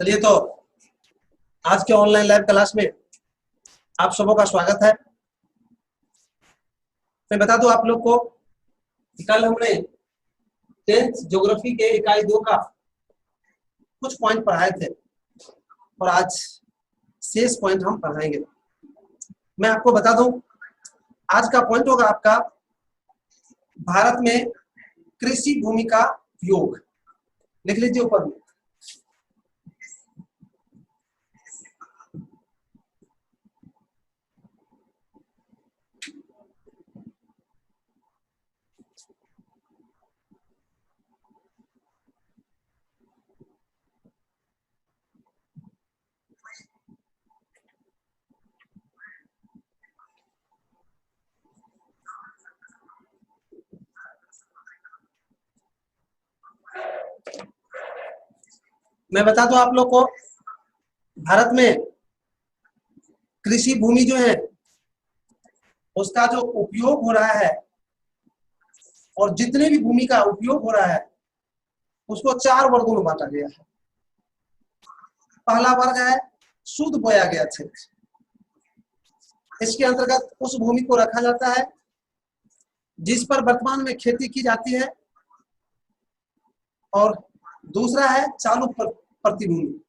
चलिए तो आज के ऑनलाइन लाइव क्लास में आप सबों का स्वागत है। मैं बता दूं आप लोग को कि कल हमने 10th ज्योग्राफी के इकाई 2 का कुछ पॉइंट पढ़ाए थे और आज शेष पॉइंट हम पढ़ाएंगे। मैं आपको बता दूं आज का पॉइंट होगा आपका भारत में कृषि भूमि का उपयोग। लिख लीजिए ऊपर में। मैं बता दूं आप लोग को भारत में कृषि भूमि जो है उसका जो उपयोग हो रहा है और जितने भी भूमि का उपयोग हो रहा है उसको 4 वर्गों में बांटा गया है। पहला वर्ग है शुद्ध बोया गया क्षेत्र। इसके अंतर्गत उस भूमि को रखा जाता है जिस पर वर्तमान में खेती की जाती है। और दूसरा है चालू प्रतिभूमि।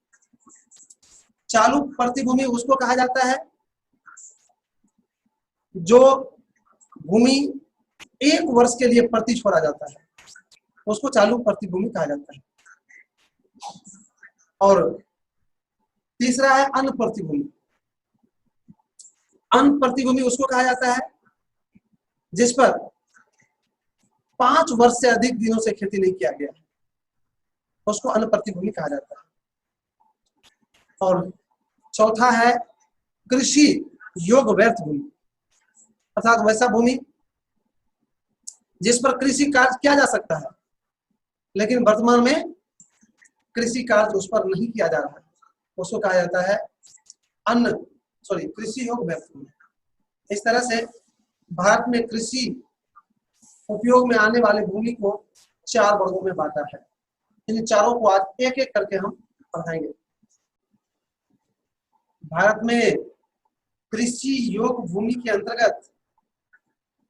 चालू प्रतिभूमि उसको कहा जाता है जो भूमि 1 वर्ष के लिए प्रति छोड़ा जाता है, उसको चालू प्रतिभूमि कहा जाता है। और तीसरा है अन्य प्रतिभूमि। अन्य प्रतिभूमि उसको कहा जाता है जिस पर 5 वर्ष से अधिक दिनों से खेती नहीं किया गया, उसको अन्य प्रतिभूमि कहा जाता है। और चौथा है कृषि योग्य व्यर्थ भूमि, अर्थात वैसा भूमि जिस पर कृषि कार्य किया जा सकता है लेकिन वर्तमान में कृषि कार्य उस पर नहीं किया जा रहा है, उसको कहा जाता है कृषि योग्य व्यर्थ भूमि। इस तरह से भारत में कृषि उपयोग में आने वाली भूमि को 4 वर्गों में बांटा है। इन चारों को आज एक एक करके हम पढ़ाएंगे। भारत में कृषि योग्य भूमि के अंतर्गत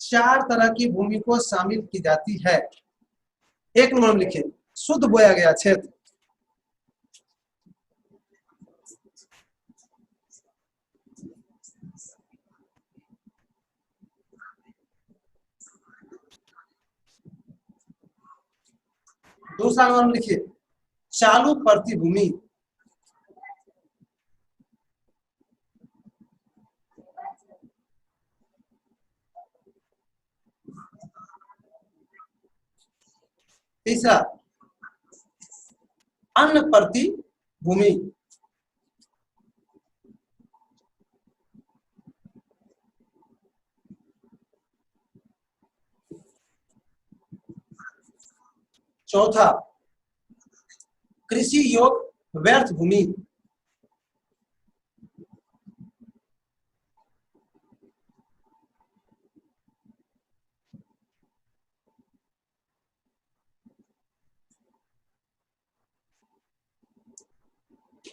4 तरह की भूमि को शामिल की जाती है। एक नंबर में लिखिए शुद्ध बोया गया क्षेत्र। दूसरा नंबर में लिखिए चालू प्रतिभूमि। तीसरा अन्य प्रतिभूमि। चौथा कृषि योग्य व्यर्थ भूमि।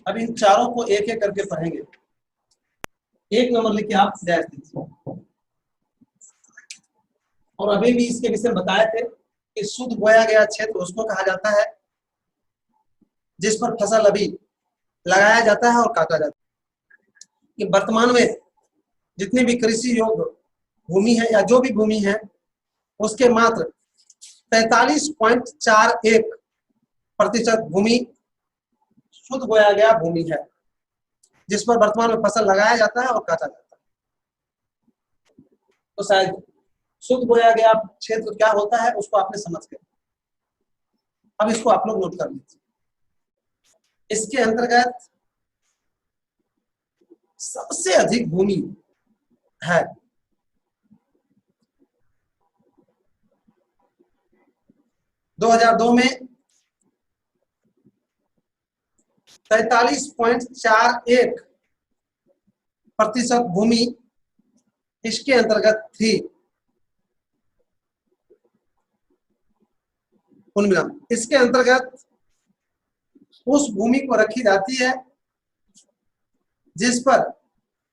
अब इन चारों को एक एक करके पढ़ेंगे। एक नंबर लिख के आप डैश दीजिए। और अभी भी इसके विषय में बताए थे कि शुद्ध बोया गया क्षेत्र उसको कहा जाता है जिस पर फसल अभी लगाया जाता है और काटा जाता है। कि वर्तमान में जितनी भी कृषि योग्य भूमि है या जो भी भूमि है उसके मात्र 43.41% भूमि शुद्ध बोया गया भूमि है जिस पर वर्तमान में फसल लगाया जाता है और काटा जाता है। तो शायद शुद्ध बोया गया क्षेत्र क्या होता है उसको आपने समझ गए। अब इसको आप लोग नोट कर लीजिए। इसके अंतर्गत सबसे अधिक भूमि है 2002 में 43.41% भूमि इसके अंतर्गत थी। इसके अंतर्गत उस भूमि को रखी जाती है जिस पर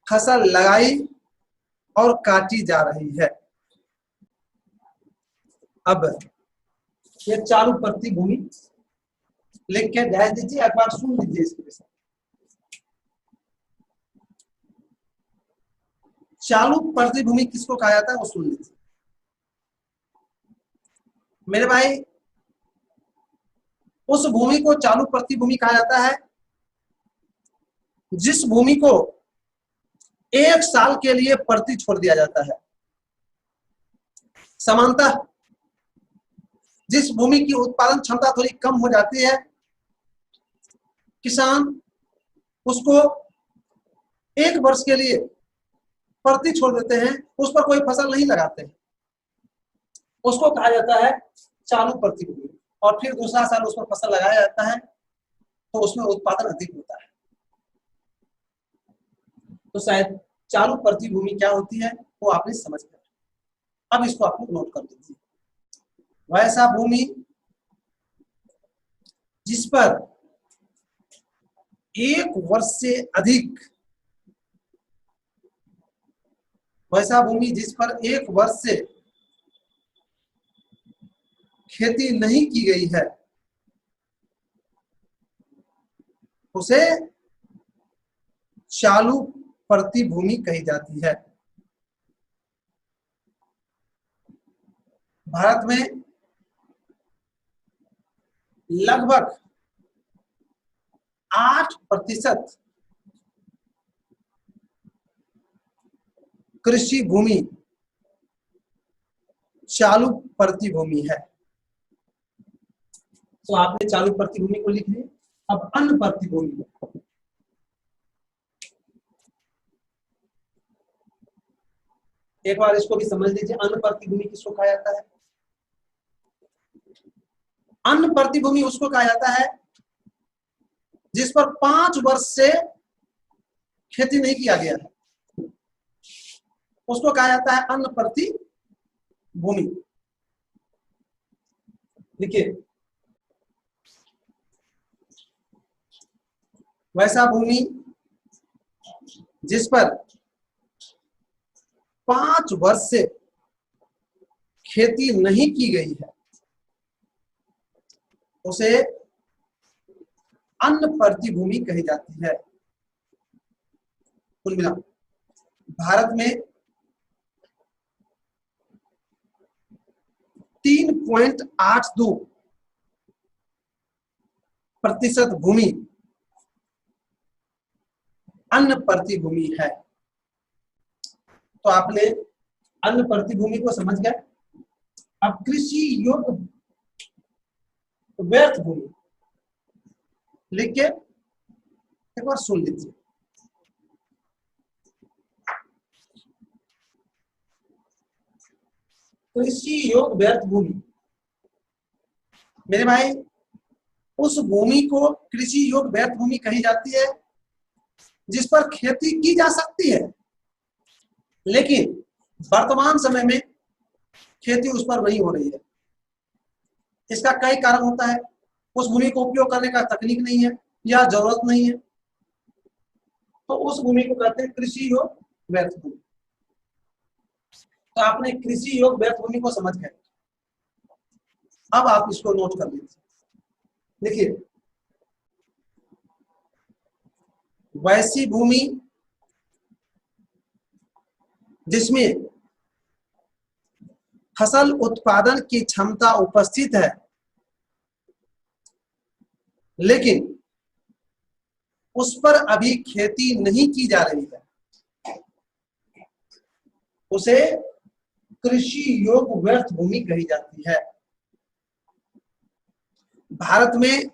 फसल लगाई और काटी जा रही है। अब ये चालू पड़ती भूमि लिख के डैश दीजिए, एक बार सुन लीजिए इसके विषय। चालू पड़ती भूमि किसको कहा जाता है वो सुन लीजिए मेरे भाई। उस भूमि को चालू पड़ती भूमि कहा जाता है जिस भूमि को 1 साल के लिए पड़ती छोड़ दिया जाता है। समानतः जिस भूमि की उत्पादन क्षमता थोड़ी कम हो जाती है, किसान उसको 1 वर्ष के लिए पड़ती छोड़ देते हैं, उस पर कोई फसल नहीं लगाते हैं, उसको कहा जाता है चालू पड़ती भूमि। और फिर दूसरा साल उस पर फसल लगाया जाता है तो उसमें उत्पादन अधिक होता है। तो शायद चालू पड़ती भूमि क्या होती है वो आपने समझ लिया। अब इसको आप लोग नोट कर लीजिए। वैसा भूमि जिस पर 1 वर्ष से अधिक, वैसा भूमि जिस पर 1 वर्ष से खेती नहीं की गई है उसे चालू पड़ती भूमि कही जाती है। भारत में लगभग 8% कृषि भूमि चालू पड़ती भूमि है। तो आपने चालू पड़ती भूमि को लिख लिया। अब अन्य पड़ती भूमि, एक बार इसको भी समझ लीजिए। अन्य पड़ती भूमि किसको कहा जाता है? अन्य पड़ती भूमि उसको कहा जाता है जिस पर 5 वर्ष से खेती नहीं किया गया है, उसको कहा जाता है अन्य पड़ती भूमि। देखिए, वैसा भूमि जिस पर 5 वर्ष से खेती नहीं की गई है उसे अन्य पड़ती भूमि कही जाती है। कुल मिला भारत में 3.82% भूमि अन्य पड़ती भूमि है। तो आपने अन्य पड़ती भूमि को समझ गए। अब कृषि योग्य व्यर्थ भूमि लिख के एक बार सुन लीजिए। कृषि योग्य व्यर्थ भूमि मेरे भाई, उस भूमि को कृषि योग्य व्यर्थ भूमि कही जाती है जिस पर खेती की जा सकती है लेकिन वर्तमान समय में खेती उस पर नहीं हो रही है। इसका कई कारण होता है। उस भूमि को उपयोग करने का तकनीक नहीं है या जरूरत नहीं है, तो उस भूमि को कहते हैं कृषि योग्य व्यर्थ भूमि। तो आपने कृषि योग्य व्यर्थ भूमि को समझ गए। अब आप इसको नोट कर लीजिए। देखिए, वैसी भूमि जिसमें फसल उत्पादन की क्षमता उपस्थित है लेकिन उस पर अभी खेती नहीं की जा रही है, उसे कृषि योग्य व्यर्थ भूमि कही जाती है। भारत में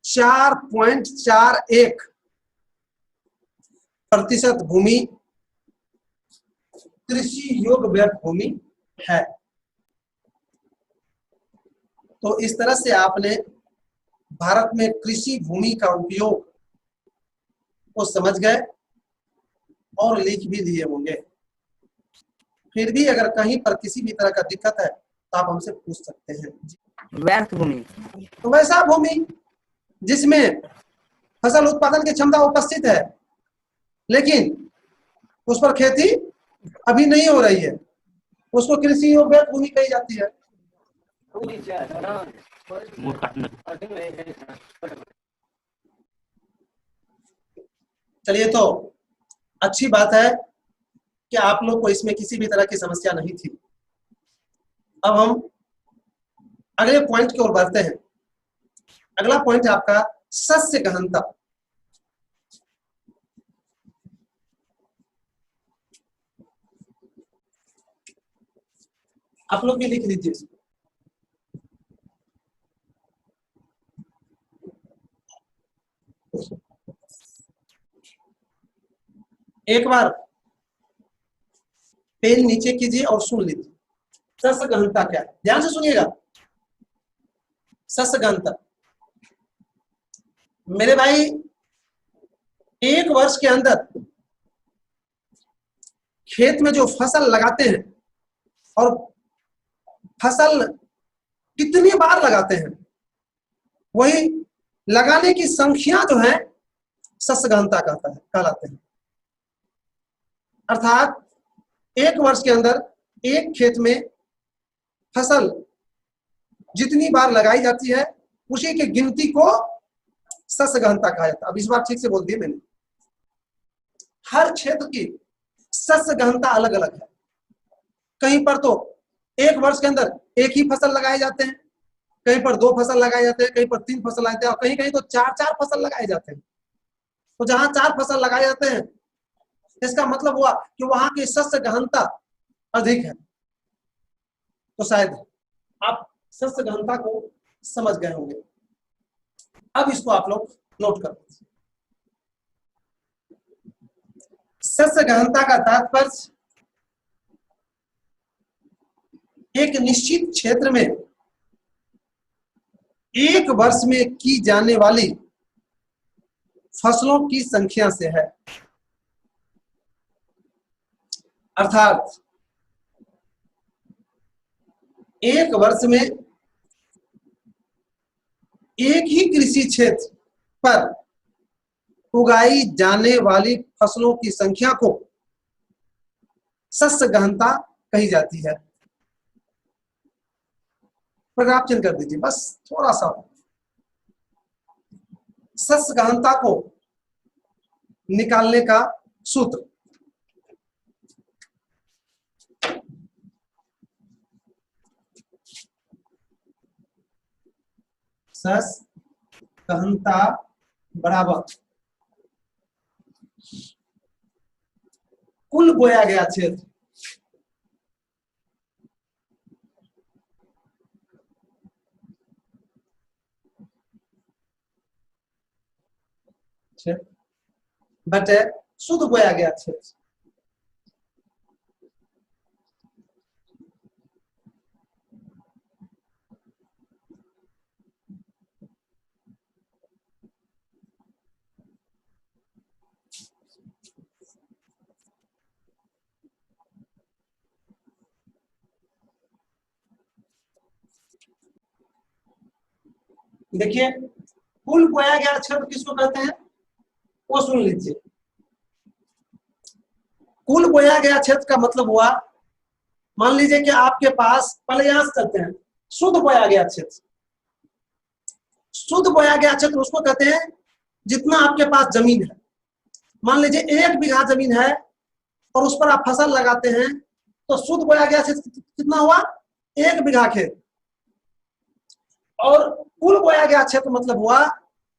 4.41% भूमि कृषि योग्य व्यर्थ भूमि है। तो इस तरह से आपने भारत में कृषि भूमि का उपयोग को समझ गए और लिख भी लिए होंगे। फिर भी अगर कहीं पर किसी भी तरह का दिक्कत है तो आप हमसे पूछ सकते हैं। व्यर्थ भूमि, तो वैसा भूमि जिसमें फसल उत्पादन की क्षमता उपस्थित है, लेकिन उस पर खेती अभी नहीं हो रही है, उसको कृषि योग्य भूमि कही जाती है। चलिए, तो अच्छी बात है कि आप लोग को इसमें किसी भी तरह की समस्या नहीं थी। अब हम अगले पॉइंट की ओर बढ़ते हैं। अगला पॉइंट है आपका सस्य गहनता। आप लोग भी लिख लीजिए इसको। एक बार पेन नीचे कीजिए और सुन लीजिए सस्य गहनता क्या है। ध्यान से सुनिएगा। सस्य गहनता, मेरे भाई, एक वर्ष के अंदर खेत में जो फसल लगाते हैं और फसल कितनी बार लगाते हैं, वही लगाने की संख्या जो है सस्य गहनता कहलाते हैं। अर्थात एक वर्ष के अंदर एक खेत में फसल जितनी बार लगाई जाती है उसी की गिनती को सस्य गहनता कहा जाता है। अब इस बार ठीक से बोल दिया मैंने। हर क्षेत्र की सस्य गहनता अलग अलग है। कहीं पर तो एक वर्ष के अंदर एक ही फसल लगाए जाते हैं, कहीं पर 2 फसल लगाए जाते हैं, कहीं पर 3 फसल लगाए जाते हैं, और कहीं कहीं तो 4 फसल लगाए जाते हैं। तो जहां 4 फसल लगाए जाते हैं, इसका मतलब हुआ कि वहां की सस्य गहनता अधिक है। तो शायद आप सस्य गहनता को समझ गए होंगे। अब इसको आप लोग नोट कर लीजिए। सस्य गहनता का तात्पर्य एक निश्चित क्षेत्र में एक वर्ष में की जाने वाली फसलों की संख्या से है। अर्थात एक वर्ष में एक ही कृषि क्षेत्र पर उगाई जाने वाली फसलों की संख्या को सस्य गहनता कही जाती है। पैराग्राफ चेंज कर दीजिए बस थोड़ा सा। सस्य गहनता को निकालने का सूत्र, सस्य गहनता बराबर कुल बोया गया क्षेत्र बटे शुद्ध बोया गया क्षेत्र। देखिए, कुल बोया गया क्षेत्र किसको कहते हैं वो सुन लीजिए। कुल बोया गया क्षेत्र का मतलब हुआ, मान लीजिए कि आपके पास, पहले यहां से चलते हैं, शुद्ध बोया गया क्षेत्र। शुद्ध बोया गया क्षेत्र उसको कहते हैं जितना आपके पास जमीन है। मान लीजिए 1 बीघा जमीन है और उस पर आप फसल लगाते हैं, तो शुद्ध बोया गया क्षेत्र कितना हुआ? 1 बीघा खेत। और कुल बोया गया क्षेत्र मतलब हुआ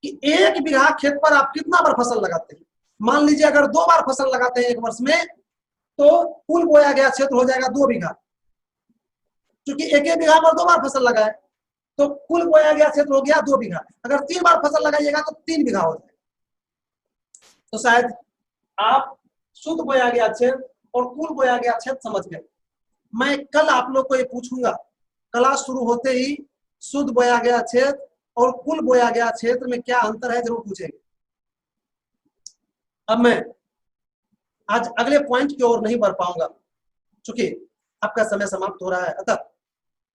कि 1 बीघा खेत पर आप कितना बार फसल लगाते हैं। मान लीजिए अगर 2 बार फसल लगाते हैं एक वर्ष में, तो कुल बोया गया क्षेत्र हो जाएगा 2 बीघा। क्योंकि 1 बीघा पर 2 बार फसल लगाए, तो कुल बोया गया क्षेत्र हो गया 2 बीघा। अगर 3 बार फसल लगाइएगा तो 3 बीघा हो जाएगा। तो शायद आप शुद्ध बोया गया क्षेत्र और कुल बोया गया क्षेत्र समझ गए। मैं कल आप लोग को ये पूछूंगा, क्लास शुरू होते ही, शुद्ध बोया गया क्षेत्र और कुल बोया गया क्षेत्र में क्या अंतर है, जरूर पूछेंगे। अब मैं आज अगले पॉइंट की ओर नहीं बढ़ पाऊंगा क्योंकि आपका समय समाप्त हो रहा है, अतः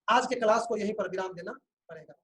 आज के क्लास को यहीं पर विराम देना पड़ेगा।